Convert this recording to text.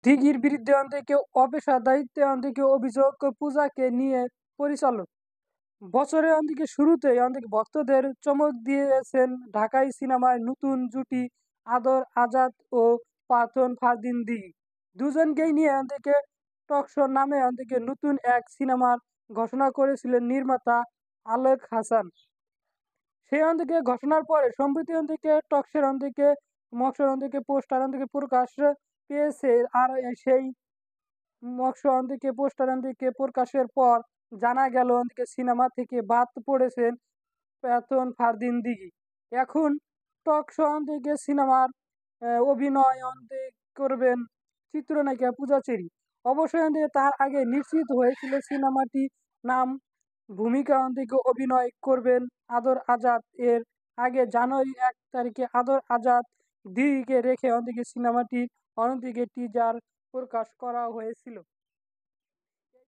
দিঘির বিরুদ্ধে থেকে অপেশাদারিত্বে থেকে অভিযোগ পূজাকে নিয়ে পরিচালক। বছরের শুরুতে ভক্তদের চমক দিয়েছেন ঢাকাই সিনেমায় নতুন জুটি আদর আজাদ ও পাথন ফারদিন দিঘি। দুজনকেই নিয়ে টকশো নামে নতুন এক সিনেমার ঘোষণা করেছিলেন নির্মাতা আলেক হাসান। সেই ঘোষণার পরে সম্প্রতি টকশের মকসর পোস্টার প্রকাশ পেয়েছে। আর সেই মকসর পোস্টার প্রকাশের পর জানা গেল সিনেমা থেকে বাদ পড়েছেন পাথন ফারদিন দিঘি। এখন টকশো সিনেমার অভিনয় করবেন চিত্রনায়িকা পূজা চেরি। অবশ্যই তার আগে নিশ্চিত হয়েছিল সিনেমাটি নাম ভূমিকা অভিনয় করবেন আদর আজাদ। এর আগে জানুয়ারি 1 তারিখে আদর আজাদ দিঘিকে রেখে সিনেমাটির টিজার প্রকাশ করা হয়েছিল।